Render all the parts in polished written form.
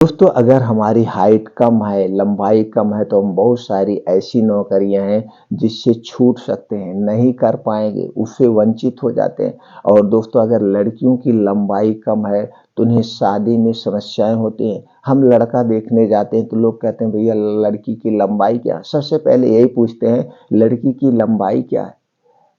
दोस्तों अगर हमारी हाइट कम है, लंबाई कम है तो हम बहुत सारी ऐसी नौकरियां हैं जिससे छूट सकते हैं, नहीं कर पाएँगे, उससे वंचित हो जाते हैं। और दोस्तों अगर लड़कियों की लंबाई कम है तो उन्हें शादी में समस्याएँ होती हैं। हम लड़का देखने जाते हैं तो लोग कहते हैं भैया लड़की की लंबाई क्या है? सबसे पहले यही पूछते हैं लड़की की लंबाई क्या है?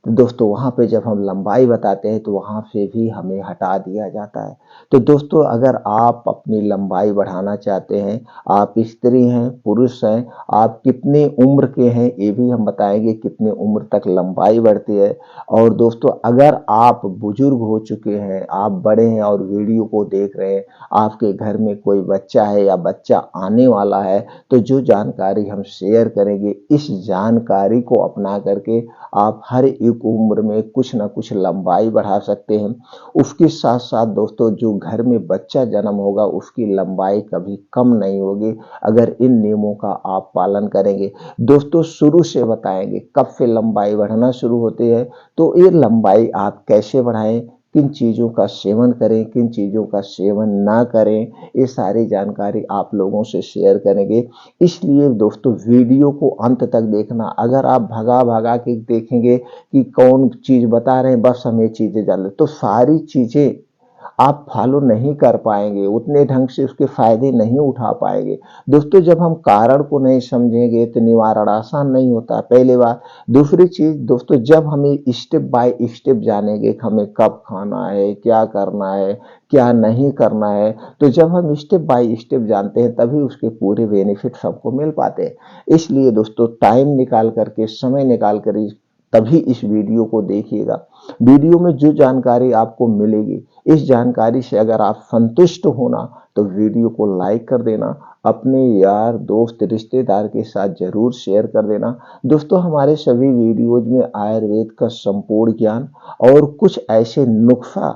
तो दोस्तों वहाँ पे जब हम लंबाई बताते हैं तो वहाँ से भी हमें हटा दिया जाता है। तो दोस्तों अगर आप अपनी लंबाई बढ़ाना चाहते हैं, आप स्त्री हैं, पुरुष हैं, आप कितनी उम्र के हैं ये भी हम बताएँगे कितनी उम्र तक लंबाई बढ़ती है। और दोस्तों अगर आप बुजुर्ग हो चुके हैं, आप बड़े हैं और वीडियो को देख रहे हैं, आपके घर में कोई बच्चा है या बच्चा आने वाला है, तो जो जानकारी हम शेयर करेंगे इस जानकारी को अपना करके आप हर एक उम्र में कुछ ना कुछ लंबाई बढ़ा सकते हैं। उसके साथ-साथ दोस्तों जो घर में बच्चा जन्म होगा उसकी लंबाई कभी कम नहीं होगी अगर इन नियमों का आप पालन करेंगे। दोस्तों शुरू से बताएँगे कब से लंबाई बढ़ना शुरू होती है, तो ये लंबाई आप कैसे बढ़ाएँ, किन चीज़ों का सेवन करें, किन चीज़ों का सेवन ना करें, ये सारी जानकारी आप लोगों से शेयर करेंगे। इसलिए दोस्तों वीडियो को अंत तक देखना। अगर आप भगा-भगा के देखेंगे कि कौन चीज़ बता रहे हैं बस हम ये चीज़ें जान लें, तो सारी चीज़ें आप फॉलो नहीं कर पाएँगे, उतने ढंग से उसके फ़ायदे नहीं उठा पाएँगे। दोस्तों जब हम कारण को नहीं समझेंगे तो निवारण आसान नहीं होता, पहली बात। दूसरी चीज़ दोस्तों जब हमें स्टेप बाय स्टेप जानेंगे कि हमें कब खाना है, क्या करना है, क्या नहीं करना है, तो जब हम स्टेप बाय स्टेप जानते हैं तभी उसके पूरे बेनिफिट सबको मिल पाते हैं। इसलिए दोस्तों टाइम निकाल कर के, समय निकाल कर तभी इस वीडियो को देखिएगा। वीडियो में जो जानकारी आपको मिलेगी, इस जानकारी से अगर आप संतुष्ट हो ना, तो वीडियो को लाइक कर देना, अपने यार, दोस्त, रिश्तेदार के साथ ज़रूर शेयर कर देना। दोस्तों हमारे सभी वीडियोज़ में आयुर्वेद का संपूर्ण ज्ञान और कुछ ऐसे नुस्खा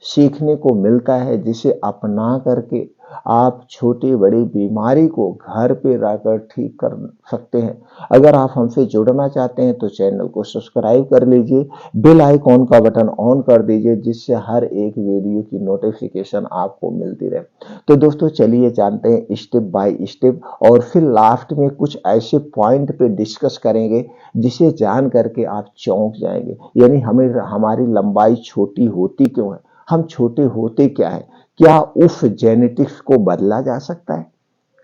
सीखने को मिलता है जिसे अपना करके आप छोटी-बड़ी बीमारी को घर पे रहकर ठीक कर सकते हैं। अगर आप हमसे जुड़ना चाहते हैं तो चैनल को सब्सक्राइब कर लीजिए, बेल आइकॉन का बटन ऑन कर दीजिए जिससे हर एक वीडियो की नोटिफिकेशन आपको मिलती रहे। तो दोस्तों चलिए जानते हैं स्टेप बाय स्टेप और फिर लास्ट में कुछ ऐसे पॉइंट पे डिस्कस करेंगे जिसे जान करके आप चौंक जाएँगे। यानी हमें हमारी लंबाई छोटी होती क्यों है? हम छोटे होते क्या है? क्या उस जेनेटिक्स को बदला जा सकता है?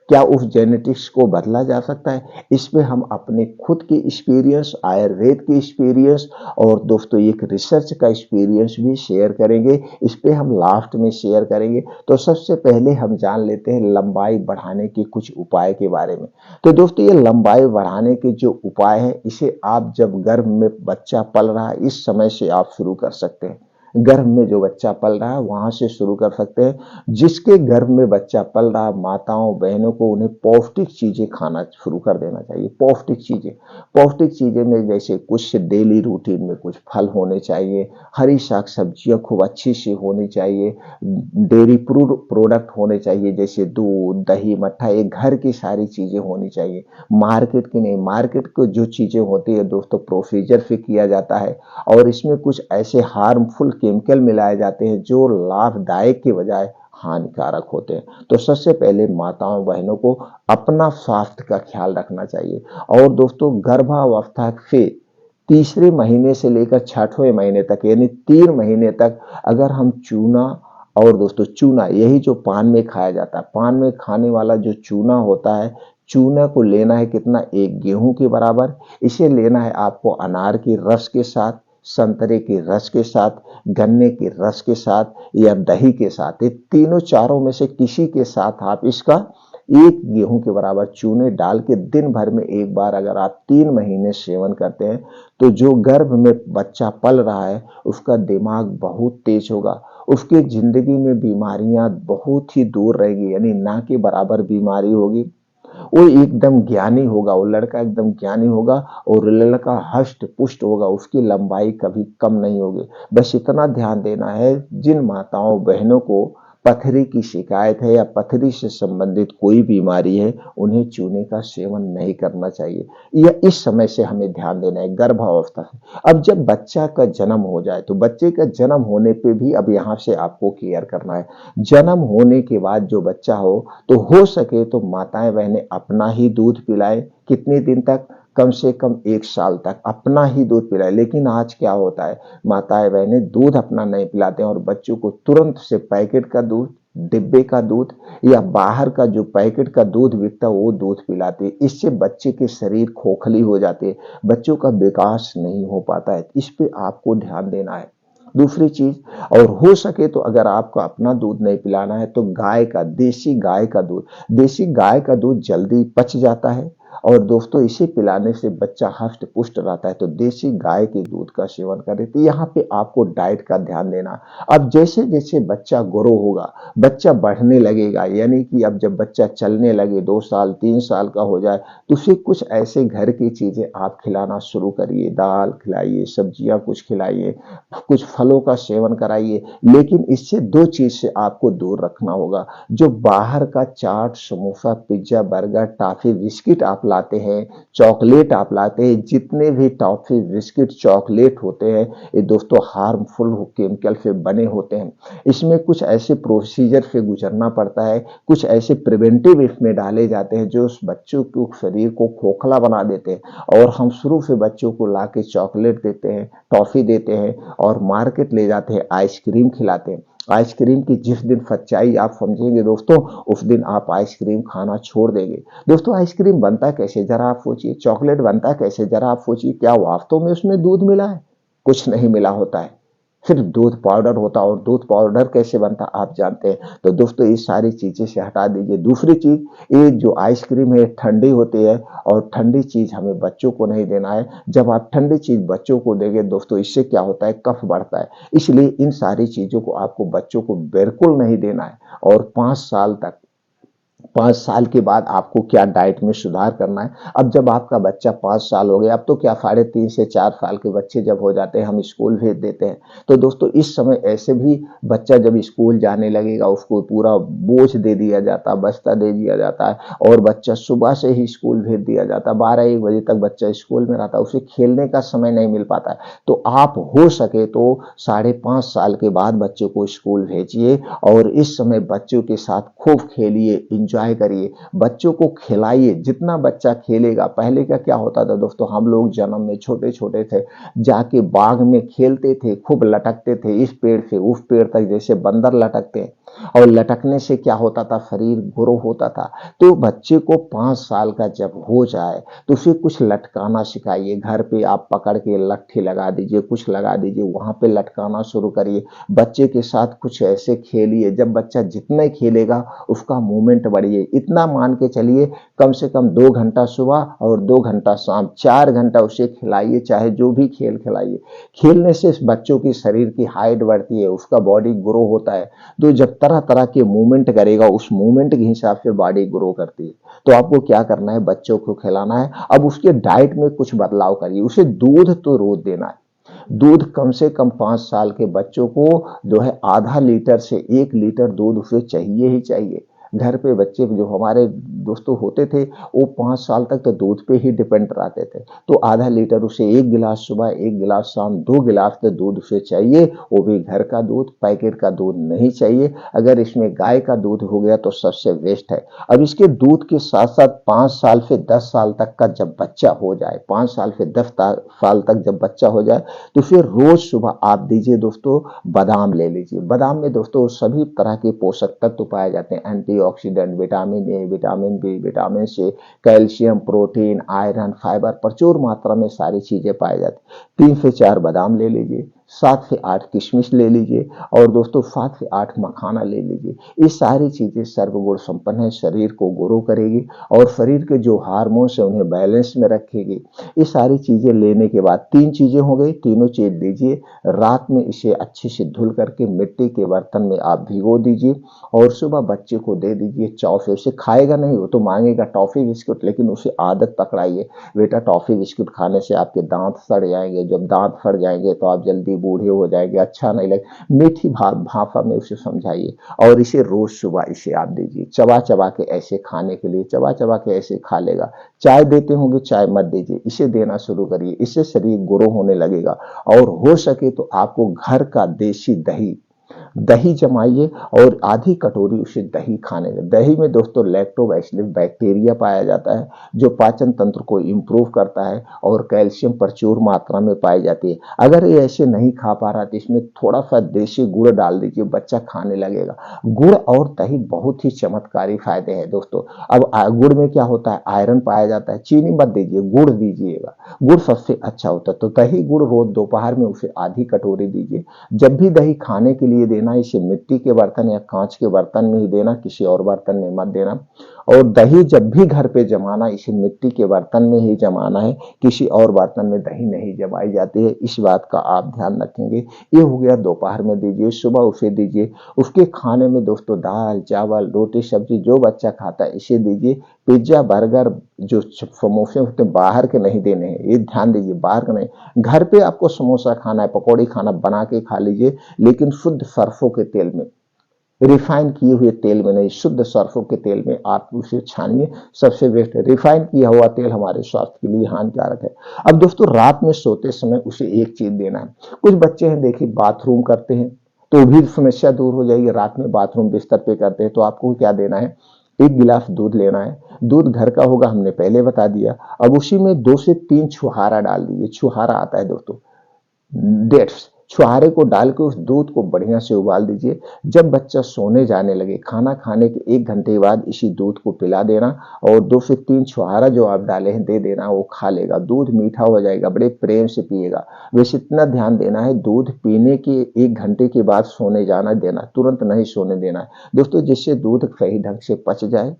क्या उस जेनेटिक्स को बदला जा सकता है? इसमें हम अपने खुद के एक्सपीरियंस, आयुर्वेद के एक्सपीरियंस और दोस्तों एक रिसर्च का एक्सपीरियंस भी शेयर करेंगे। इस पे हम लास्ट में शेयर करेंगे। तो सबसे पहले हम जान लेते हैं लंबाई बढ़ाने के कुछ उपाय के बारे में। तो दोस्तों ये लंबाई बढ़ाने के जो उपाय हैं, इसे आप जब गर्भ में बच्चा पल रहा है, इस समय से आप शुरू कर सकते हैं। गर्भ में जो बच्चा पल रहा है वहां से शुरू कर सकते हैं। जिसके गर्भ में बच्चा पल रहा माताओं बहनों को उन्हें पौष्टिक चीजें खाना शुरू कर देना चाहिए। पौष्टिक चीजें में जैसे कुछ डेली रूटीन में कुछ फल होने चाहिए, हरी साग सब्जियां खूब अच्छी सी होनी चाहिए, डेयरी प्रोडक्ट होने चाहिए जैसे दूध दही मट्ठा, ये घर की सारी चीजें होनी चाहिए, मार्केट की नहीं। मार्केट को जो चीजें होती है दोस्तों प्रोसीजर से किया जाता है और इसमें कुछ ऐसे हार्मफुल केमिकल मिलाए जाते हैं जो लाभदायक के बजाय हानिकारक होते हैं। तो सबसे पहले माताओं बहनों को अपना स्वास्थ्य का ख्याल रखना चाहिए। और दोस्तों गर्भावस्था से तीसरे महीने से लेकर छठवें महीने तक यानी 3 महीने तक अगर हम चूना और दोस्तों चूना यही जो पान में खाया जाता है, पान में खाने वाला जो चूना होता है, चूना को लेना है कितना, एक गेहूं के बराबर। इसे लेना है आपको अनार के रस के साथ, संतरे के रस के साथ, गन्ने के रस के साथ या दही के साथ। ये तीनों चारों में से किसी के साथ आप इसका एक गेहूं के बराबर चूने डाल के दिन भर में एक बार अगर आप 3 महीने सेवन करते हैं तो जो गर्भ में बच्चा पल रहा है उसका दिमाग बहुत तेज होगा, उसके जिंदगी में बीमारियां बहुत ही दूर रहेगी, यानी ना के बराबर बीमारी होगी। वो एकदम ज्ञानी होगा, वो लड़का एकदम ज्ञानी होगा और लड़का हष्ट पुष्ट होगा, उसकी लंबाई कभी कम नहीं होगी। बस इतना ध्यान देना है जिन माताओं बहनों को पथरी की शिकायत है या पथरी से संबंधित कोई बीमारी है, उन्हें चूने का सेवन नहीं करना चाहिए। यह इस समय से हमें ध्यान देना है, गर्भावस्था से। अब जब बच्चा का जन्म हो जाए तो बच्चे का जन्म होने पे भी अब यहाँ से आपको केयर करना है। जन्म होने के बाद जो बच्चा हो सके तो माताएं बहनें अपना ही दूध पिलाएं। कितने दिन तक? कम से कम 1 साल तक अपना ही दूध पिलाएं। लेकिन आज क्या होता है, माताएं बहनें दूध अपना नहीं पिलाते हैं और बच्चों को तुरंत से पैकेट का दूध, डिब्बे का दूध या बाहर का जो पैकेट का दूध बिकता है वो दूध पिलाते हैं। इससे बच्चे के शरीर खोखली हो जाती है, बच्चों का विकास नहीं हो पाता है। इस पे आपको ध्यान देना है। दूसरी चीज, और हो सके तो अगर आपको अपना दूध नहीं पिलाना है तो गाय का, देसी गाय का दूध, देसी गाय का दूध जल्दी पच जाता है और दोस्तों इसे पिलाने से बच्चा हष्ट पुष्ट रहता है। तो देसी गाय के दूध का सेवन करें। तो यहाँ पे आपको डाइट का ध्यान देना। अब जैसे जैसे बच्चा ग्रो होगा, बच्चा बढ़ने लगेगा, यानी कि अब जब बच्चा चलने लगे, 2 साल 3 साल का हो जाए, तो उसे कुछ ऐसे घर की चीजें आप खिलाना शुरू करिए। दाल खिलाइए, सब्जियां कुछ खिलाइए, कुछ फलों का सेवन कराइए। लेकिन इससे दो चीज से आपको दूर रखना होगा। जो बाहर का chaat, samosa, pizza, burger, toffee, biscuit आप लाते हैं, चॉकलेट आप लाते हैं, जितने भी टॉफी, बिस्किट, चॉकलेट होते हैं, ये दोस्तों हार्मफुल केमिकल से बने होते हैं। इसमें कुछ ऐसे प्रोसीजर से गुजरना पड़ता है, कुछ ऐसे प्रिवेंटिव इसमें डाले जाते हैं जो उस बच्चों के शरीर को खोखला बना देते हैं। और हम शुरू से बच्चों को ला के चॉकलेट देते हैं, टॉफी देते हैं और मार्केट ले जाते हैं, आइसक्रीम खिलाते हैं। आइसक्रीम की जिस दिन सच्चाई आप समझेंगे दोस्तों, उस दिन आप आइसक्रीम खाना छोड़ देंगे। दोस्तों आइसक्रीम बनता कैसे जरा आप सोचिए, चॉकलेट बनता कैसे जरा आप सोचिए। क्या वास्तव में उसमें दूध मिला है? कुछ नहीं मिला होता है, सिर्फ दूध पाउडर होता है। और दूध पाउडर कैसे बनता आप जानते हैं। तो दोस्तों ये सारी चीजें से हटा दीजिए। दूसरी चीज, ये जो आइसक्रीम है ठंडी होती है और ठंडी चीज हमें बच्चों को नहीं देना है। जब आप ठंडी चीज बच्चों को देंगे दोस्तों, इससे क्या होता है, कफ बढ़ता है। इसलिए इन सारी चीजों को आपको बच्चों को बिल्कुल नहीं देना है। और 5 साल तक, 5 साल के बाद आपको क्या डाइट में सुधार करना है। अब जब आपका बच्चा 5 साल हो गया, अब तो क्या 3.5 से 4 साल के बच्चे जब हो जाते हैं हम स्कूल भेज देते हैं। तो दोस्तों इस समय ऐसे भी बच्चा जब स्कूल जाने लगेगा उसको पूरा बोझ दे दिया जाता है, बस्ता दे दिया जाता है और बच्चा सुबह से ही स्कूल भेज दिया जाता है। 12-1 बजे तक बच्चा स्कूल में रहता है, उसे खेलने का समय नहीं मिल पाता है। तो आप हो सके तो 5.5 साल के बाद बच्चों को स्कूल भेजिए और इस समय बच्चों के साथ खूब खेलिए, इंजॉय करिए, बच्चों को खिलाइए। जितना बच्चा खेलेगा, पहले का क्या होता था दोस्तों, हम लोग जन्म में छोटे छोटे थे, जाके बाग में खेलते थे, खूब लटकते थे इस पेड़ से उस पेड़ तक, जैसे बंदर लटकते हैं। और लटकने से क्या होता था, शरीर ग्रो होता था। तो बच्चे को 5 साल का जब हो जाए तो उसे कुछ लटकाना सिखाइए। घर पे आप पकड़ के लट्ठी लगा दीजिए, कुछ लगा दीजिए, वहां पे लटकाना शुरू करिए। बच्चे के साथ कुछ ऐसे खेलिए, जब बच्चा जितना खेलेगा उसका मूवमेंट बढ़िए। इतना मान के चलिए, कम से कम 2 घंटा सुबह और 2 घंटा शाम, 4 घंटा उसे खिलाइए, चाहे जो भी खेल खिलाइए। खेलने से बच्चों की शरीर की हाइट बढ़ती है, उसका बॉडी ग्रो होता है। तो जब तरह तरह के मूवमेंट करेगा, उस मूवमेंट के हिसाब से बॉडी ग्रो करती है। तो आपको क्या करना है, बच्चों को खिलाना है। अब उसके डाइट में कुछ बदलाव करिए। उसे दूध तो रोज देना है। दूध कम से कम 5 साल के बच्चों को जो है आधा लीटर से 1 लीटर दूध उसे चाहिए ही चाहिए। घर पे बच्चे जो हमारे दोस्तों होते थे, वो 5 साल तक तो दूध पे ही डिपेंड रहते थे। तो आधा लीटर उसे 1 गिलास सुबह, 1 गिलास शाम, 2 गिलास तो दूध उसे चाहिए। वो भी घर का दूध, पैकेट का दूध नहीं चाहिए। अगर इसमें गाय का दूध हो गया तो सबसे बेस्ट है। अब इसके दूध के साथ साथ 5 साल से 10 साल तक का जब बच्चा हो जाए, 5 साल से 10 साल तक जब बच्चा हो जाए, तो फिर रोज सुबह आप दीजिए दोस्तों, बादाम ले लीजिए। बादाम में दोस्तों सभी तरह के पोषक तत्व पाए जाते हैं, antioxidant, vitamin A, vitamin B, vitamin C, calcium, protein, iron, fibre, प्रचुर मात्रा में सारी चीजें पाई जाती। 3 से 4 बादाम ले लीजिए, 7 से 8 किशमिश ले लीजिए और दोस्तों 7 से 8 मखाना ले लीजिए। ये सारी चीजें सर्वगुण संपन्न है, शरीर को ग्रो करेगी और शरीर के जो हार्मोन्स है उन्हें बैलेंस में रखेगी। ये सारी चीजें लेने के बाद 3 चीजें हो गई, तीनों चीज दीजिए। रात में इसे अच्छे से धुल करके मिट्टी के बर्तन में आप भिगो दीजिए और सुबह बच्चे को दे दीजिए चाव से। उसे खाएगा नहीं, वो तो मांगेगा टॉफी बिस्कुट, लेकिन उसे आदत पकड़ाइए, बेटा टॉफी बिस्कुट खाने से आपके दांत सड़ जाएंगे। जब दांत सड़ जाएंगे तो आप जल्दी बूढ़े हो जाएंगे, अच्छा नहीं लगे। मीठी भाषा में उसे समझाइए और इसे रोज सुबह इसे आप दीजिए, चबा चबा के ऐसे खाने के लिए, चबा चबा के ऐसे खा लेगा। चाय देते होंगे, चाय मत दीजिए, इसे देना शुरू करिए, इससे शरीर ग्रो होने लगेगा। और हो सके तो आपको घर का देसी दही दही जमाइए और आधी कटोरी उसे दही खाने दें। दही में दोस्तों लैक्टोबैसिलस बैक्टीरिया पाया जाता है जो पाचन तंत्र को इम्प्रूव करता है और कैल्शियम प्रचुर मात्रा में पाई जाती है। अगर ये ऐसे नहीं खा पा रहा तो इसमें थोड़ा सा देसी गुड़ डाल दीजिए, बच्चा खाने लगेगा। गुड़ और दही बहुत ही चमत्कारी फायदे हैं दोस्तों। अब गुड़ में क्या होता है, आयरन पाया जाता है। चीनी मत दीजिए, गुड़ दीजिएगा, गुड़ सबसे अच्छा होता है। तो दही गुड़ रोज दोपहर में उसे आधी कटोरी दीजिए। जब भी दही खाने के लिए देना, इसे मिट्टी के बर्तन या कांच के बर्तन में ही देना, किसी और बर्तन में मत देना। और दही जब भी घर पे जमाना, इसे मिट्टी के बर्तन में ही जमाना है, किसी और बर्तन में दही नहीं जमाई जाती है। इस बात का आप ध्यान रखेंगे। ये हो गया दोपहर में दीजिए, सुबह उसे दीजिए। उसके खाने में दोस्तों दाल चावल रोटी सब्जी जो बच्चा खाता है इसे दीजिए। पिज्जा बर्गर जो समोसे होते हैं बाहर के नहीं देने हैं, ये ध्यान दीजिए, बाहर का नहीं। घर पे आपको समोसा खाना है, पकौड़ी खाना, बना के खा लीजिए, लेकिन शुद्ध सरसों के तेल में, रिफाइन किए हुए तेल में नहीं, शुद्ध सरसों के तेल में आप उसे छानिए, सबसे बेस्ट है। रिफाइन किया हुआ तेल हमारे स्वास्थ्य के लिए हानिकारक है। अब दोस्तों रात में सोते समय उसे एक चीज देना है। कुछ बच्चे हैं देखिए बाथरूम करते हैं, तो भी समस्या दूर हो जाएगी। रात में बाथरूम बिस्तर पे करते हैं, तो आपको क्या देना है, एक गिलास दूध लेना है। दूध घर का होगा, हमने पहले बता दिया। अब उसी में 2 से 3 छुहारा डाल दीजिए। छुहारा आता है दोस्तों, डेट्स, छुहारे को डाल के उस दूध को बढ़िया से उबाल दीजिए। जब बच्चा सोने जाने लगे, खाना खाने के 1 घंटे बाद इसी दूध को पिला देना और 2 से 3 छुहारा जो आप डाले हैं दे देना, वो खा लेगा। दूध मीठा हो जाएगा, बड़े प्रेम से पिएगा। वैसे इतना ध्यान देना है, दूध पीने के 1 घंटे के बाद सोने जाना देना, तुरंत नहीं सोने देना है दोस्तों, जिससे दूध सही ढंग से पच जाए।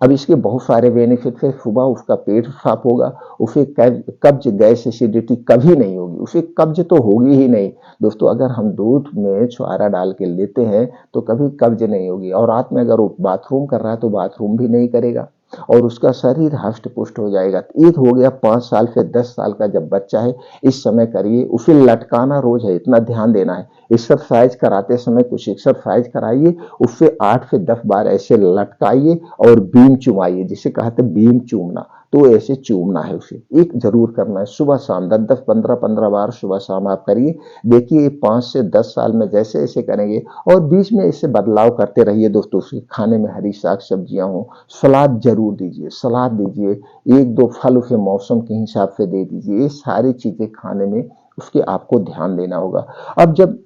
अब इसके बहुत सारे बेनिफिट है। सुबह उसका पेट साफ होगा, उसे कब्ज गैस एसिडिटी कभी नहीं होगी, उसे कब्ज तो होगी ही नहीं दोस्तों। अगर हम दूध में छुआरा डाल के लेते हैं तो कभी कब्ज नहीं होगी। और रात में अगर वो बाथरूम कर रहा है तो बाथरूम भी नहीं करेगा और उसका शरीर हष्ट पुष्ट हो जाएगा। ये हो गया 5 साल से 10 साल का जब बच्चा है, इस समय करिए। उसे लटकाना रोज है, इतना ध्यान देना है। एक्सरसाइज कराते समय कुछ एक्सरसाइज कराइए, उससे 8 से 10 बार ऐसे लटकाइए और बीम चुमाइए, जिसे कहते हैं बीम चूमना। तो ऐसे चूमना है उसे, एक जरूर करना है सुबह शाम, 10-10 15-15 बार सुबह शाम आप करिए। देखिए 5 से 10 साल में जैसे ऐसे करेंगे और बीच में इससे बदलाव करते रहिए दोस्तों। उसके खाने में हरी साग सब्जियां हो, सलाद जरूर दीजिए, सलाद दीजिए, 1-2 फल उसे मौसम के हिसाब से दे दीजिए। ये सारी चीजें खाने में उसके आपको ध्यान देना होगा। अब जब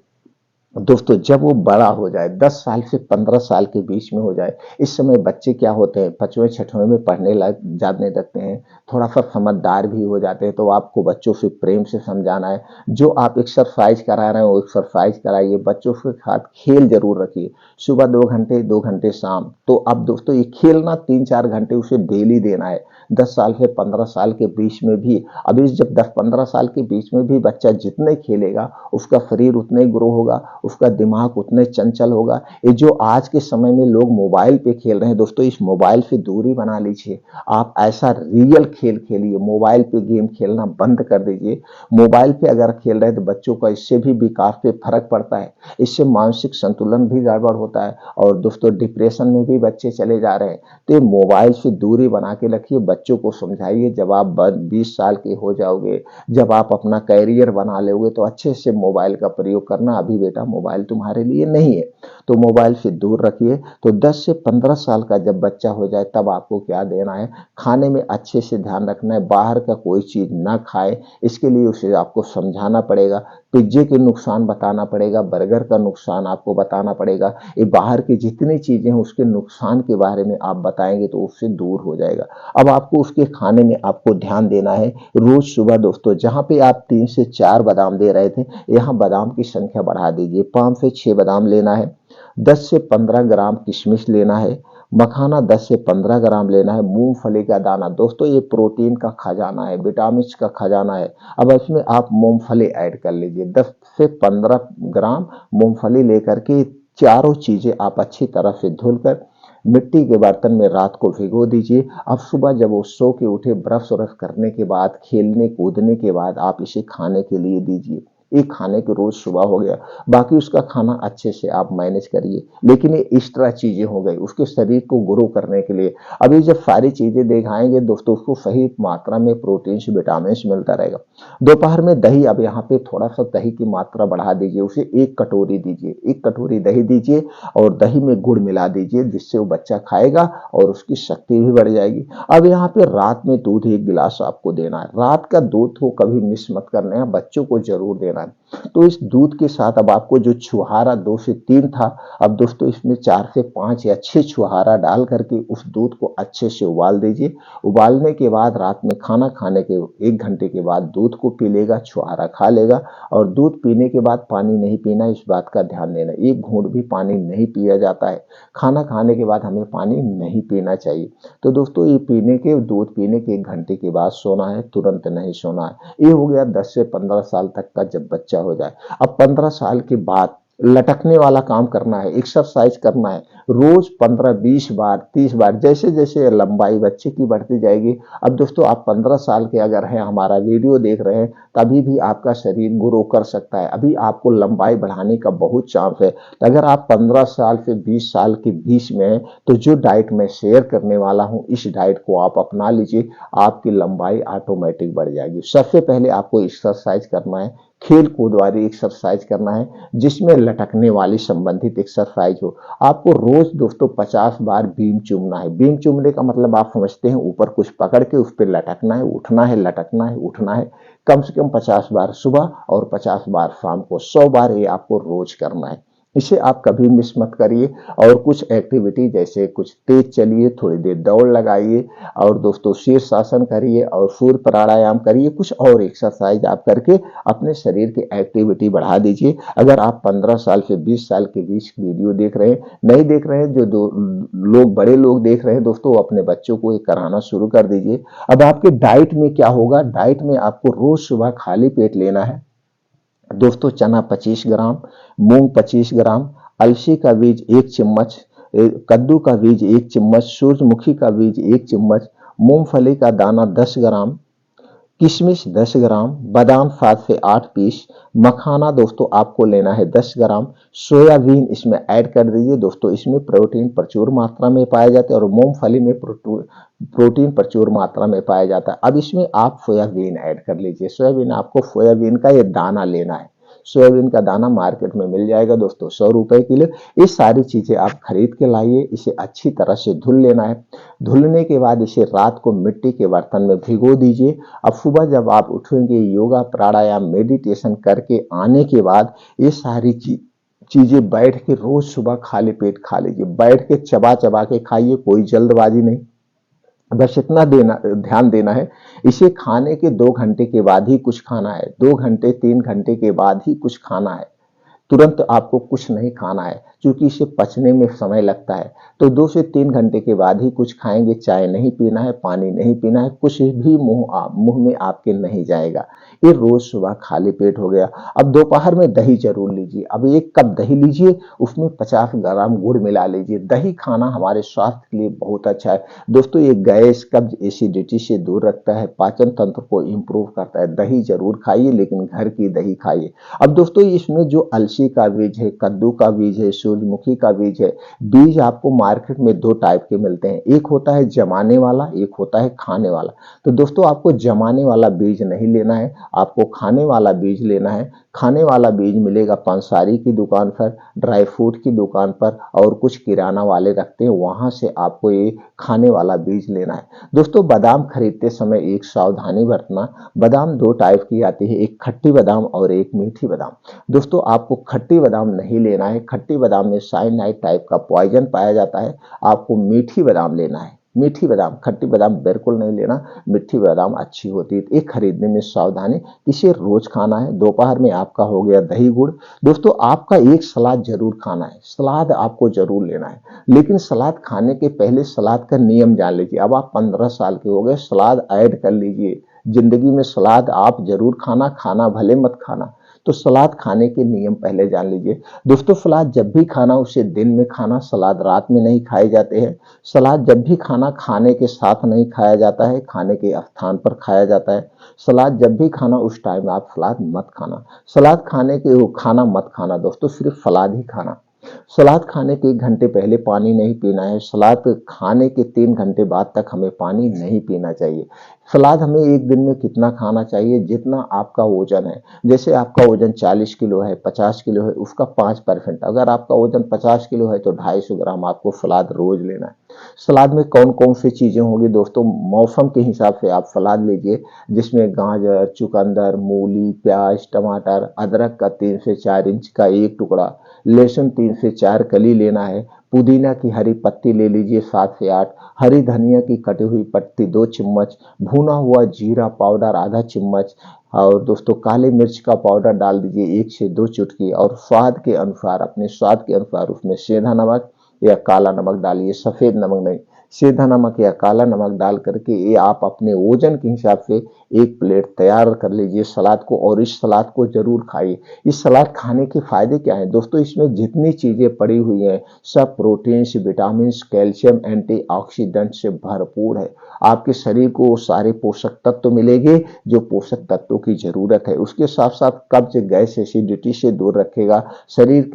दोस्तों जब वो बड़ा हो जाए, 10 साल से 15 साल के बीच में हो जाए, इस समय बच्चे क्या होते हैं, 5वें 6वें में पढ़ने लग जाने लगते हैं, थोड़ा सा समझदार भी हो जाते हैं। तो आपको बच्चों से प्रेम से समझाना है। जो आप एक्सरसाइज करा रहे हैं वो एक्सरसाइज कराइए, बच्चों के साथ खेल जरूर रखिए। सुबह 2 घंटे 2 घंटे शाम। तो अब दोस्तों ये खेलना 3-4 घंटे उसे डेली देना है, 10 साल से 15 साल के बीच में भी। अभी जब 10-15 साल के बीच में भी बच्चा जितने खेलेगा उसका शरीर उतना ही ग्रो होगा, उसका दिमाग उतने चंचल होगा। ये जो आज के समय में लोग मोबाइल पे खेल रहे हैं दोस्तों, इस मोबाइल से दूरी बना लीजिए। आप ऐसा रियल खेल खेलिए, मोबाइल पे गेम खेलना बंद कर दीजिए। मोबाइल पे अगर खेल रहे हैं तो बच्चों का इससे भी विकास पे फर्क पड़ता है, इससे मानसिक संतुलन भी गड़बड़ होता है और दोस्तों डिप्रेशन में भी बच्चे चले जा रहे हैं। तो मोबाइल से दूरी बना के रखिए, बच्चों को समझाइए। जब आप 20 साल के हो जाओगे, जब आप अपना कैरियर बना लोगे तो अच्छे से मोबाइल का प्रयोग करना। अभी बेटा मोबाइल तुम्हारे लिए नहीं है, तो मोबाइल से दूर रखिए। तो 10 से 15 साल का जब बच्चा हो जाए तब आपको क्या देना है, खाने में अच्छे से ध्यान रखना है, बाहर का कोई चीज ना खाए। इसके लिए उसे आपको समझाना पड़ेगा, पिज्जे के नुकसान बताना पड़ेगा, बर्गर का नुकसान आपको बताना पड़ेगा। ये बाहर की जितनी चीजें हैं उसके नुकसान के बारे में आप बताएंगे तो उससे दूर हो जाएगा। अब आपको उसके खाने में आपको ध्यान देना है। रोज सुबह दोस्तों जहां पे आप 3 से 4 बादाम दे रहे थे, यहाँ बादाम की संख्या बढ़ा दीजिए, 5 से 6 बादाम लेना है। 10 से 15 ग्राम किशमिश लेना है। मखाना 10 से 15 ग्राम लेना है। मूंगफली का दाना दोस्तों ये प्रोटीन का खजाना है, विटामिन का खजाना है। अब इसमें आप मूंगफली ऐड कर लीजिए, 10 से 15 ग्राम मूंगफली लेकर के चारों चीजें आप अच्छी तरह से धुलकर मिट्टी के बर्तन में रात को भिगो दीजिए। अब सुबह जब वो सो के उठे, ब्रश व्रश करने के बाद, खेलने कूदने के बाद आप इसे खाने के लिए दीजिए। एक खाने के रोज सुबह हो गया, बाकी उसका खाना अच्छे से आप मैनेज करिए। लेकिन ये एक्स्ट्रा चीजें हो गई उसके शरीर को ग्रो करने के लिए। अभी जब सारी चीजें दिखाएंगे दोस्तों, उसको सही मात्रा में प्रोटीन विटामिन मिलता रहेगा। दोपहर में दही, अब यहाँ पे थोड़ा सा दही की मात्रा बढ़ा दीजिए, उसे 1 कटोरी दीजिए, 1 कटोरी दही दीजिए और दही में गुड़ मिला दीजिए, जिससे वो बच्चा खाएगा और उसकी शक्ति भी बढ़ जाएगी। अब यहाँ पे रात में दूध 1 गिलास आपको देना है। रात का दूध को कभी मिस मत करना है, बच्चों को जरूर देना है। तो इस दूध के साथ अब आपको जो छुहारा 2 से 3 था, अब दोस्तों इसमें 4 से 5 या 6 छुहारा डाल करके उस दूध को अच्छे से उबाल दीजिए। उबालने के बाद रात में खाना खाने के 1 घंटे के बाद दूध को पी लेगा, छुहारा खा लेगा। और दूध पीने के बाद पानी नहीं पीना, इस बात का ध्यान देना, 1 घूंट भी पानी नहीं पिया जाता है। खाना खाने के बाद हमें पानी नहीं पीना चाहिए। तो दोस्तों ये दूध पीने के 1 घंटे के बाद सोना है, तुरंत नहीं सोना है। ये हो गया 10 से 15 साल तक का जब बच्चा हो जाए। अब 15 साल के बाद लटकने वाला काम करना है, एक्सरसाइज करना है, रोज 15-20 बार 30 बार, जैसे जैसे लंबाई बच्चे की बढ़ती जाएगी। अब दोस्तों आप 15 साल के अगर हैं, हमारा वीडियो देख रहे हैं, तभी भी आपका शरीर ग्रो कर सकता है। अभी आपको लंबाई बढ़ाने का बहुत चांस है। तो अगर आप 15 साल से 20 साल के बीच में हैं, तो जो डाइट मैं शेयर करने वाला हूं, इस डाइट को आप अपना लीजिए, आपकी लंबाई ऑटोमेटिक बढ़ जाएगी। सबसे पहले आपको एक्सरसाइज करना है, खेल कूद वाली एक्सरसाइज करना है, जिसमें लटकने वाली संबंधित एक्सरसाइज हो। आपको रोज दोस्तों 50 बार बीम चूमना है। बीम चूमने का मतलब आप समझते हैं, ऊपर कुछ पकड़ के उस पर लटकना है, उठना है, लटकना है, उठना है। कम से कम 50 बार सुबह और 50 बार शाम को, 100 बार ये आपको रोज करना है। इसे आप कभी मिस मत करिए। और कुछ एक्टिविटी जैसे कुछ तेज चलिए, थोड़ी देर दौड़ लगाइए, और दोस्तों शीर्षासन करिए और सूर्य प्राणायाम करिए। कुछ और एक्सरसाइज आप करके अपने शरीर की एक्टिविटी बढ़ा दीजिए। अगर आप 15 साल से 20 साल के बीच वीडियो देख रहे हैं, नहीं देख रहे हैं, जो लोग बड़े लोग देख रहे हैं दोस्तों, अपने बच्चों को ये कराना शुरू कर दीजिए। अब आपके डाइट में क्या होगा, डाइट में आपको रोज सुबह खाली पेट लेना है दोस्तों चना 25 ग्राम, मूंग 25 ग्राम, अलसी का बीज 1 चम्मच, कद्दू का बीज 1 चम्मच, सूरजमुखी का बीज 1 चम्मच, मूंगफली का दाना 10 ग्राम, किशमिश 10 ग्राम, बादाम 7 से 8 पीस, मखाना दोस्तों आपको लेना है 10 ग्राम, सोयाबीन इसमें ऐड कर दीजिए दोस्तों, इसमें प्रोटीन प्रचुर मात्रा में पाया जाता है और मूंगफली में प्रोटीन प्रचुर मात्रा में पाया जाता है। अब इसमें आप सोयाबीन ऐड कर लीजिए। सोयाबीन का ये दाना लेना है। सोयाबीन का दाना मार्केट में मिल जाएगा दोस्तों 100 रुपए किलो। ये सारी चीजें आप खरीद के लाइए, इसे अच्छी तरह से धुल लेना है। धुलने के बाद इसे रात को मिट्टी के बर्तन में भिगो दीजिए। अब सुबह जब आप उठेंगे, योगा प्राणायाम मेडिटेशन करके आने के बाद ये सारी चीजें बैठ के रोज सुबह खाली पेट खा लीजिए। बैठ के चबा चबा के खाइए, कोई जल्दबाजी नहीं। बस इतना ध्यान देना है, इसे खाने के 2 घंटे के बाद ही कुछ खाना है। 2 घंटे 3 घंटे के बाद ही कुछ खाना है, तुरंत आपको कुछ नहीं खाना है, क्योंकि इसे पचने में समय लगता है। तो 2 से 3 घंटे के बाद ही कुछ खाएंगे। चाय नहीं पीना है, पानी नहीं पीना है, कुछ भी मुंह में आपके नहीं जाएगा। ये रोज सुबह खाली पेट हो गया। अब दोपहर में दही जरूर लीजिए। अब 1 कप दही लीजिए, उसमें 50 ग्राम गुड़ मिला लीजिए। दही खाना हमारे स्वास्थ्य के लिए बहुत अच्छा है दोस्तों। ये गैस, कब्ज, एसिडिटी से दूर रखता है, पाचन तंत्र को इंप्रूव करता है। दही जरूर खाइए, लेकिन घर की दही खाइए। अब दोस्तों इसमें जो अलसी का बीज है, कद्दू का बीज है, सूरजमुखी का बीज है, बीज आपको मार्केट में 2 टाइप के मिलते हैं। एक होता है जमाने वाला, एक होता है खाने वाला। तो दोस्तों आपको जमाने वाला बीज नहीं लेना है, आपको खाने वाला बीज लेना है। खाने वाला बीज मिलेगा पंसारी की दुकान पर, ड्राई फ्रूट की दुकान पर, और कुछ किराना वाले रखते हैं, वहां से आपको ये खाने वाला बीज लेना है। दोस्तों बादाम खरीदते समय एक सावधानी बरतना। बादाम 2 टाइप की आती है, एक खट्टी बादाम और एक मीठी बादाम। दोस्तों आपको खट्टी बादाम नहीं लेना है, खट्टी बादाम में साइनाइड टाइप का पॉइजन पाया जाता है। आपको मीठी बादाम लेना है, मीठी बादाम। खट्टी बादाम बिल्कुल नहीं लेना, मीठी बादाम अच्छी होती है। एक खरीदने में सावधानी, इसे रोज खाना है। दोपहर में आपका हो गया दही गुड़। दोस्तों आपका एक सलाद जरूर खाना है, सलाद आपको जरूर लेना है, लेकिन सलाद खाने के पहले सलाद का नियम जान लीजिए। अब आप 15 साल के हो गए, सलाद ऐड कर लीजिए जिंदगी में। सलाद आप जरूर खाना, खाना भले मत खाना, तो सलाद खाने के नियम पहले जान लीजिए। दोस्तों सलाद जब भी खाना उसे दिन में खाना, सलाद रात में नहीं खाए जाते हैं। सलाद जब भी खाना खाने के साथ नहीं खाया जाता है, खाने के स्थान पर खाया जाता है। सलाद जब भी खाना उस टाइम आप सलाद मत खाना। सलाद खाने के वो खाना मत खाना दोस्तों, सिर्फ सलाद ही खाना। सलाद खाने के 1 घंटे पहले पानी नहीं पीना है। सलाद खाने के 3 घंटे बाद तक हमें पानी नहीं पीना चाहिए। सलाद हमें 1 दिन में कितना खाना चाहिए, जितना आपका वजन है। जैसे आपका वजन 40 किलो है, 50 किलो है, उसका 5%। अगर आपका वजन 50 किलो है तो 250 ग्राम आपको सलाद रोज लेना है। सलाद में कौन कौन सी चीजें होंगी दोस्तों, मौसम के हिसाब से आप सलाद लीजिए, जिसमें गाजर, चुकंदर, मूली, प्याज, टमाटर, अदरक का 3 से 4 इंच का एक टुकड़ा, लहसुन 3 से 4 कली लेना है। पुदीना की हरी पत्ती ले लीजिए 7 से 8, हरी धनिया की कटी हुई पत्ती 2 चम्मच, भुना हुआ जीरा पाउडर आधा चम्मच, और दोस्तों काली मिर्च का पाउडर डाल दीजिए 1 से 2 चुटकी, और स्वाद के अनुसार, अपने स्वाद के अनुसार उसमें सेंधा नमक या काला नमक डालिए, सफेद नमक नहीं। सेंधा नमक या काला नमक डाल करके ये आप अपने वजन के हिसाब से एक प्लेट तैयार कर लीजिए सलाद को, और इस सलाद को जरूर खाइए। इस सलाद खाने के फायदे क्या हैं दोस्तों, इसमें जितनी चीजें पड़ी हुई हैं सब प्रोटीन्स, विटामिन्स, कैल्शियम, एंटीऑक्सीडेंट से भरपूर है। आपके शरीर को वो सारे पोषक तत्व मिलेंगे जो पोषक तत्वों की जरूरत है। उसके साथ साथ कब्ज, गैस, एसिडिटी से दूर रखेगा। शरीर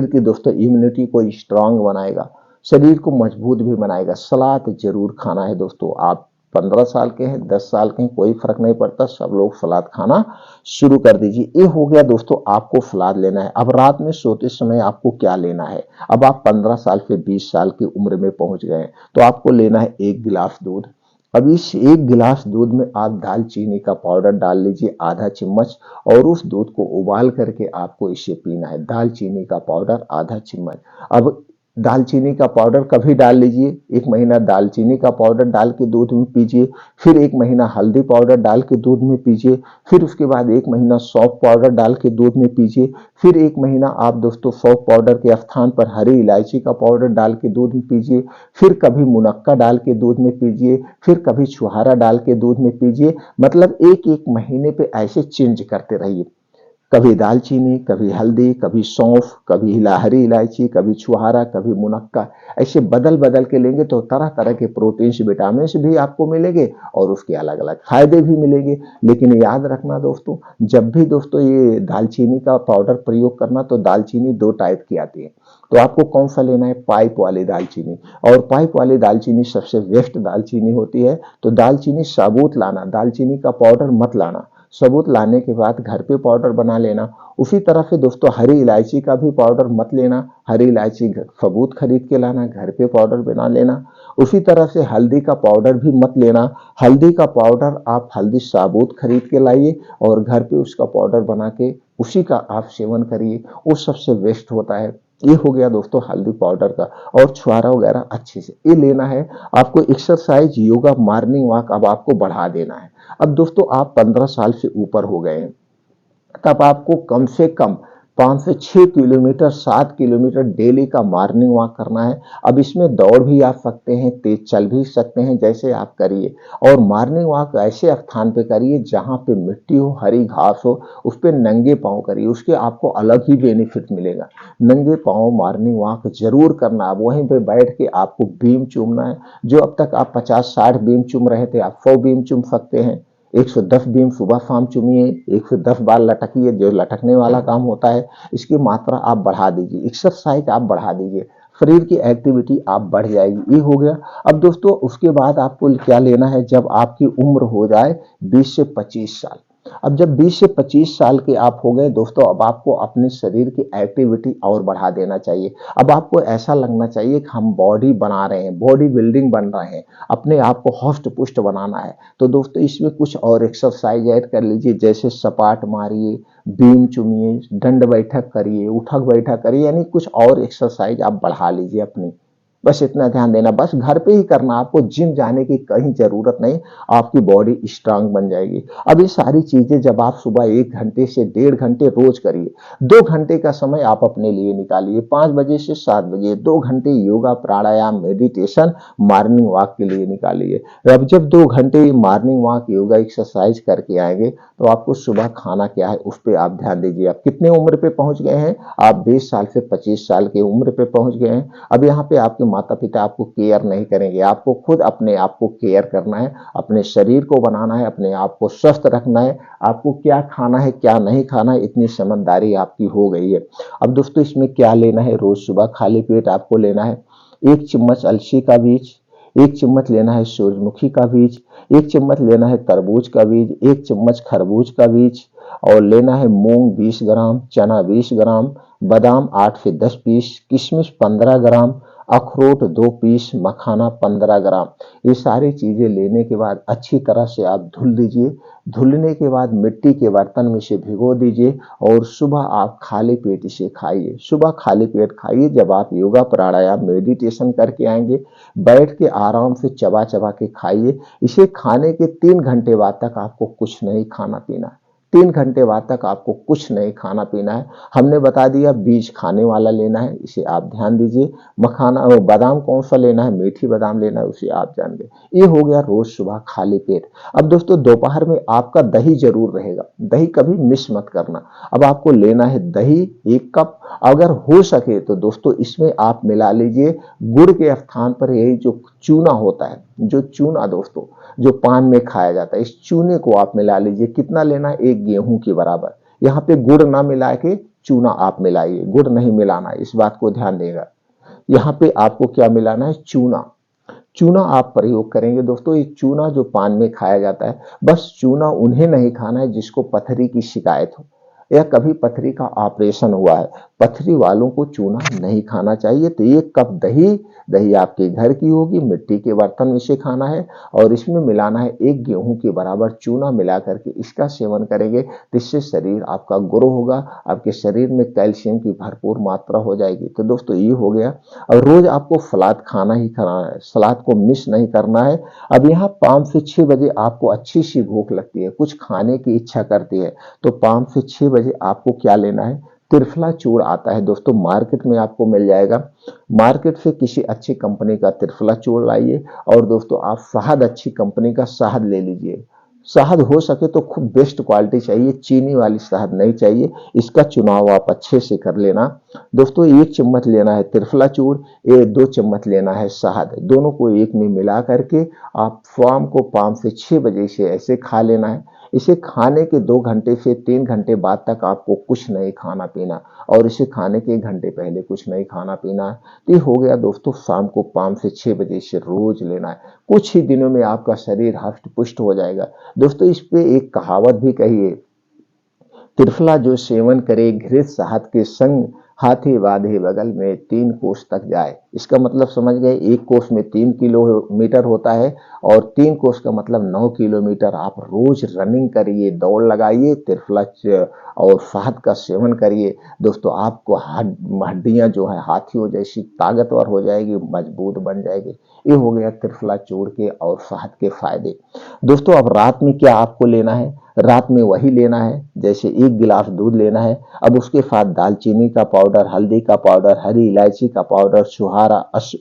की दोस्तों इम्यूनिटी को स्ट्रांग बनाएगा, शरीर को मजबूत भी बनाएगा। सलाद जरूर खाना है दोस्तों। आप 15 साल के हैं, 10 साल के हैं, कोई फर्क नहीं पड़ता, सब लोग सलाद खाना शुरू कर दीजिए। ये हो गया दोस्तों, आपको सलाद लेना है। अब रात में सोते समय आपको क्या लेना है, अब आप 15 साल से 20 साल की उम्र में पहुंच गए हैं, तो आपको लेना है 1 गिलास दूध। अब इस 1 गिलास दूध में आप दालचीनी का पाउडर डाल लीजिए आधा चम्मच, और उस दूध को उबाल करके आपको इसे पीना है। दालचीनी का पाउडर आधा चम्मच। अब दालचीनी का पाउडर कभी डाल लीजिए, 1 महीना दालचीनी का पाउडर डाल के दूध में पीजिए, फिर 1 महीना हल्दी पाउडर डाल के दूध में पीजिए, फिर उसके बाद 1 महीना सौंफ पाउडर डाल के दूध में पीजिए, फिर 1 महीना आप दोस्तों सौंफ पाउडर के स्थान पर हरी इलायची का पाउडर डाल के दूध में पीजिए, फिर कभी मुनक्का डाल के दूध में पीजिए, फिर कभी छुहारा डाल के दूध में पीजिए। मतलब 1-1 महीने पे ऐसे चेंज करते रहिए, कभी दालचीनी, कभी हल्दी, कभी सौंफ, कभी हरी इलायची, कभी छुहारा, कभी मुनक्का। ऐसे बदल बदल के लेंगे तो तरह तरह के प्रोटीन, विटामिन भी आपको मिलेंगे और उसके अलग अलग फायदे भी मिलेंगे। लेकिन याद रखना दोस्तों, जब भी दोस्तों ये दालचीनी का पाउडर प्रयोग करना, तो दालचीनी 2 टाइप की आती है। तो आपको कौन सा लेना है, पाइप वाली दालचीनी। और पाइप वाली दालचीनी सबसे बेस्ट दालचीनी होती है। तो दालचीनी साबुत लाना, दालचीनी का पाउडर मत लाना। सबूत लाने के बाद घर पे पाउडर बना लेना। उसी तरह से दोस्तों हरी इलायची का भी पाउडर मत लेना, हरी इलायची सबूत खरीद के लाना, घर पे पाउडर बना लेना। उसी तरह से हल्दी का पाउडर भी मत लेना। हल्दी का पाउडर आप हल्दी साबुत खरीद के लाइए और घर पे उसका पाउडर बना के उसी का आप सेवन करिए, वो सबसे बेस्ट होता है। ये हो गया दोस्तों हल्दी पाउडर का। और छुहारा वगैरह अच्छे से ये लेना है। आपको एक्सरसाइज, योगा, मॉर्निंग वॉक अब आपको बढ़ा देना है। अब दोस्तों आप 15 साल से ऊपर हो गए हैं, तब आपको कम से कम 5 से 6 किलोमीटर, 7 किलोमीटर डेली का मॉर्निंग वॉक करना है। अब इसमें दौड़ भी आ सकते हैं, तेज चल भी सकते हैं, जैसे आप करिए। और मॉर्निंग वॉक ऐसे स्थान पे करिए जहां पे मिट्टी हो, हरी घास हो, उस पे नंगे पांव करिए, उसके आपको अलग ही बेनिफिट मिलेगा। नंगे पांव मॉर्निंग वॉक जरूर करना। अब वहीं पे बैठ के आपको बीम चूमना है। जो अब तक आप 50-60 बीम चूम रहे थे, आप 100 बीम चूम सकते हैं। 110 बीम सुबह शाम चूमिए, 110 बार लटकिए, जो लटकने वाला काम होता है। इसकी मात्रा आप बढ़ा दीजिए, एक्सरसाइज आप बढ़ा दीजिए, शरीर की एक्टिविटी आप बढ़ जाएगी। ये हो गया। अब दोस्तों उसके बाद आपको क्या लेना है, जब आपकी उम्र हो जाए 20 से 25 साल। अब जब 20 से 25 साल के आप हो गए दोस्तों, अब आपको अपने शरीर की एक्टिविटी और बढ़ा देना चाहिए। अब आपको ऐसा लगना चाहिए कि हम बॉडी बना रहे हैं, बॉडी बिल्डिंग बन रहे हैं, अपने आप को हष्ट पुष्ट बनाना है। तो दोस्तों इसमें कुछ और एक्सरसाइज ऐड कर लीजिए, जैसे सपाट मारिए, बीम चूमिए, दंड बैठक करिए, उठक बैठक करिए, यानी कुछ और एक्सरसाइज आप बढ़ा लीजिए अपनी। बस इतना ध्यान देना, बस घर पे ही करना, आपको जिम जाने की कहीं ज़रूरत नहीं, आपकी बॉडी स्ट्रांग बन जाएगी। अब ये सारी चीज़ें जब आप सुबह 1 घंटे से 1.5 घंटे रोज़ करिए, 2 घंटे का समय आप अपने लिए निकालिए, 5 बजे से 7 बजे 2 घंटे योगा, प्राणायाम, मेडिटेशन, मॉर्निंग वॉक के लिए निकालिए। अब जब 2 घंटे मॉर्निंग वॉक, योगा, एक्सरसाइज करके आएँगे, तो आपको सुबह खाना क्या है उस पे आप ध्यान दीजिए। आप कितने उम्र पे पहुँच गए हैं? आप 20 साल से 25 साल की उम्र पे पहुँच गए हैं। अब यहाँ पे आपके माता-पिता आपको केयर नहीं करेंगे, आपको खुद अपने आप को केयर करना है, अपने शरीर को बनाना है, अपने आप को स्वस्थ रखना है, आपको क्या खाना है, क्या नहीं खाना है, इतनी समझदारी आपकी हो गई है। अब दोस्तों इसमें क्या लेना है, रोज़ सुबह खाली पेट आपको लेना है 1 चम्मच अलसी का बीज, 1 चम्मच लेना है सूरजमुखी का बीज, 1 चम्मच लेना है तरबूज का बीज, 1 चम्मच खरबूज का बीज और लेना है मूंग 20 ग्राम, चना 20 ग्राम, बादाम 8 से 10 पीस, किशमिश 15 ग्राम, अखरोट 2 पीस, मखाना 15 ग्राम। ये सारी चीज़ें लेने के बाद अच्छी तरह से आप धुल लीजिए। धुलने के बाद मिट्टी के बर्तन में इसे भिगो दीजिए और सुबह आप खाली पेट इसे खाइए। सुबह खाली पेट खाइए, जब आप योगा, प्राणायाम, मेडिटेशन करके आएँगे, बैठ के आराम से चबा-चबा के खाइए। इसे खाने के 3 घंटे बाद तक आपको कुछ नहीं खाना-पीना है। 3 घंटे बाद तक आपको कुछ नहीं खाना-पीना है। हमने बता दिया बीज खाने वाला लेना है, इसे आप ध्यान दीजिए। मखाना बादाम कौन-सा लेना है, मीठी बादाम लेना है, उसे आप जान लें। ये हो गया रोज़ सुबह खाली पेट। अब दोस्तों दोपहर में आपका दही ज़रूर रहेगा, दही कभी मिस मत करना। अब आपको लेना है दही 1 कप, अगर हो सके तो दोस्तों इसमें आप मिला लीजिए गुड़ के स्थान पर यही जो चूना होता है, जो चूना दोस्तों जो पान में खाया जाता है, इस चूने को आप मिला लीजिए। कितना लेना है? 1 गेहूं के बराबर। यहाँ पे गुड़ ना मिला के चूना आप मिलाइए, गुड़ नहीं मिलाना, इस बात को ध्यान देगा। यहाँ पे आपको क्या मिलाना है? चूना। चूना आप प्रयोग करेंगे दोस्तों। ये चूना जो पान में खाया जाता है, बस चूना उन्हें नहीं खाना है जिसको पथरी की शिकायत हो या कभी पथरी का ऑपरेशन हुआ है। पथरी वालों को चूना नहीं खाना चाहिए। तो 1 कप दही, दही आपके घर की होगी, मिट्टी के बर्तन में से खाना है और इसमें मिलाना है 1 गेहूं के बराबर चूना मिला करके इसका सेवन करेंगे, जिससे शरीर आपका ग्रो होगा, आपके शरीर में कैल्शियम की भरपूर मात्रा हो जाएगी। तो दोस्तों ये हो गया। और रोज आपको सलाद खाना ही खाना है, सलाद को मिस नहीं करना है। अब यहाँ 5 से 6 बजे आपको अच्छी सी भूख लगती है, कुछ खाने की इच्छा करती है, तो 5 से 6 बजे आपको क्या लेना है? त्रिफला चूर्ण आता है दोस्तों, मार्केट में आपको मिल जाएगा। मार्केट से किसी अच्छी कंपनी का त्रिफला चूर्ण लाइए और दोस्तों आप शहद, अच्छी कंपनी का शहद ले लीजिए। शहद हो सके तो खूब बेस्ट क्वालिटी चाहिए, चीनी वाली शहद नहीं चाहिए। इसका चुनाव आप अच्छे से कर लेना। दोस्तों 1 चम्मच लेना है त्रिफला चूर्ण, 2 चम्मच लेना है शहद, दोनों को एक में मिला करके आप शाम को 5 से 6 बजे से ऐसे खा लेना है। इसे खाने के 2 घंटे से 3 घंटे बाद तक आपको कुछ नहीं खाना पीना और इसे खाने के 1 घंटे पहले कुछ नहीं खाना पीना है। तो ये हो गया दोस्तों, शाम को 5 से 6 बजे इसे रोज लेना है। कुछ ही दिनों में आपका शरीर हष्ट पुष्ट हो जाएगा। दोस्तों इस पे एक कहावत भी कही है, त्रिफला जो सेवन करे घृत शहद के संग, हाथी बांधे बगल में 3 कोस तक जाए। इसका मतलब समझ गए, 1 कोस में 3 किलोमीटर होता है और 3 कोस का मतलब 9 किलोमीटर। आप रोज रनिंग करिए, दौड़ लगाइए, त्रिफला और शहद का सेवन करिए। दोस्तों आपको हड्डियां जो है हाथियों जैसी ताकतवर हो जाएगी, मजबूत बन जाएगी। ये हो गया त्रिफला चूर्ण के और शहद के फायदे। दोस्तों अब रात में क्या आपको लेना है? रात में वही लेना है, जैसे 1 गिलास दूध लेना है। अब उसके साथ दालचीनी का पाउडर, हल्दी का पाउडर, हरी इलायची का पाउडर, छुहारा।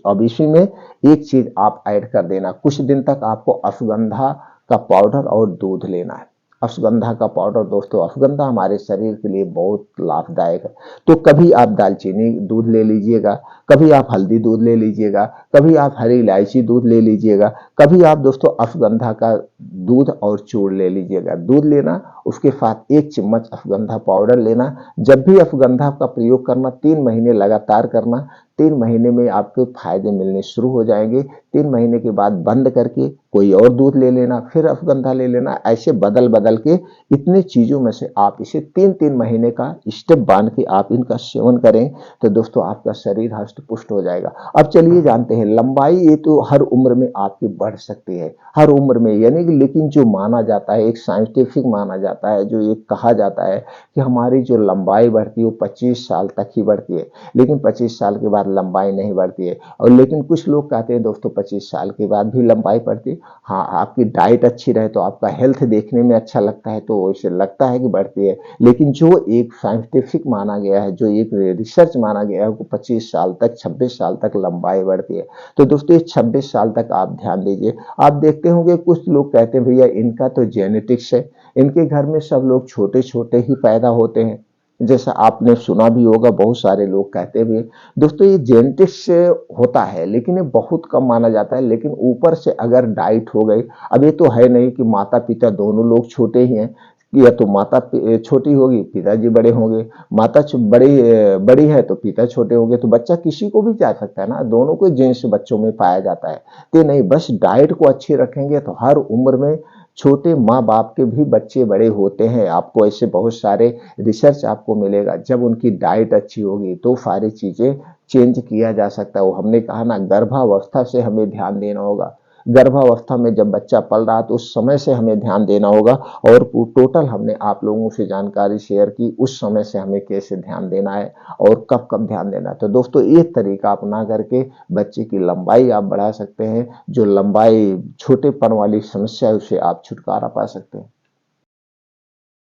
अब इसी में एक चीज आप ऐड कर देना, कुछ दिन तक आपको अश्वगंधा का पाउडर और दूध लेना है। अश्वगंधा का पाउडर दोस्तों, अश्वगंधा हमारे शरीर के लिए बहुत लाभदायक है। तो कभी आप दालचीनी दूध ले लीजिएगा, कभी आप हल्दी दूध ले लीजिएगा, कभी आप हरी इलायची दूध ले लीजिएगा, कभी आप दोस्तों अश्वगंधा का दूध और चूर्ण ले लीजिएगा। दूध लेना, उसके साथ 1 चम्मच अश्वगंधा पाउडर लेना। जब भी अश्वगंधा का प्रयोग करना 3 महीने लगातार करना। 3 महीने में आपको फायदे मिलने शुरू हो जाएंगे। 3 महीने के बाद बंद करके कोई और दूध ले लेना, फिर अश्वगंधा ले लेना, ऐसे बदल बदल के इतने चीजों में से आप इसे 3-3 महीने का स्टेप बांध के आप इनका सेवन करें तो दोस्तों आपका शरीर हष्ट हष्ट पुष्ट हो जाएगा। अब चलिए जानते हैं लंबाई, ये तो हर उम्र में आपकी बढ़ सकती है, हर उम्र में, यानी कि लेकिन जो माना जाता है, एक साइंटिफिक माना जाता है, जो ये कहा जाता है कि हमारी जो लंबाई बढ़ती है वो 25 साल तक ही बढ़ती है, लेकिन 25 साल के बाद लंबाई नहीं बढ़ती है। और लेकिन कुछ लोग कहते हैं दोस्तों 25 साल के बाद भी लंबाई बढ़ती है। हाँ, आपकी डाइट अच्छी रहे तो आपका हेल्थ देखने में अच्छा लगता है तो वैसे लगता है कि बढ़ती है, लेकिन जो एक साइंटिफिक माना गया है, जो एक रिसर्च माना गया है, वो 25 साल तक, 26 साल तक लंबाई बढ़ती है। तो दोस्तों ये 26 साल तक आप ध्यान दीजिए। आप देखते होंगे कुछ लोग कहते हैं भैया इनका तो जेनेटिक्स है, इनके घर में सब लोग छोटे छोटे ही पैदा होते हैं, जैसा आपने सुना भी होगा, बहुत सारे लोग कहते भी हैं। दोस्तों ये जेनेटिक्स से होता है, लेकिन ये बहुत कम माना जाता है। लेकिन ऊपर से अगर डाइट हो गई, अब ये तो है नहीं कि माता पिता दोनों लोग छोटे ही हैं, या तो माता छोटी होगी पिताजी बड़े होंगे, माता बड़ी है तो पिता छोटे होंगे, तो बच्चा किसी को भी जा सकता है ना, दोनों को जीन्स बच्चों में पाया जाता है। तो नहीं, बस डाइट को अच्छी रखेंगे तो हर उम्र में छोटे माँ बाप के भी बच्चे बड़े होते हैं। आपको ऐसे बहुत सारे रिसर्च आपको मिलेगा, जब उनकी डाइट अच्छी होगी तो सारी चीजें चेंज किया जा सकता है। वो हमने कहा ना, गर्भावस्था से हमें ध्यान देना होगा, गर्भावस्था में जब बच्चा पल रहा तो उस समय से हमें ध्यान देना होगा। और टोटल हमने आप लोगों से जानकारी शेयर की, उस समय से हमें कैसे ध्यान देना है और कब कब ध्यान देना है। तो दोस्तों ये तरीका अपना करके बच्चे की लंबाई आप बढ़ा सकते हैं, जो लंबाई छोटेपन वाली समस्या है उससे आप छुटकारा पा सकते हैं।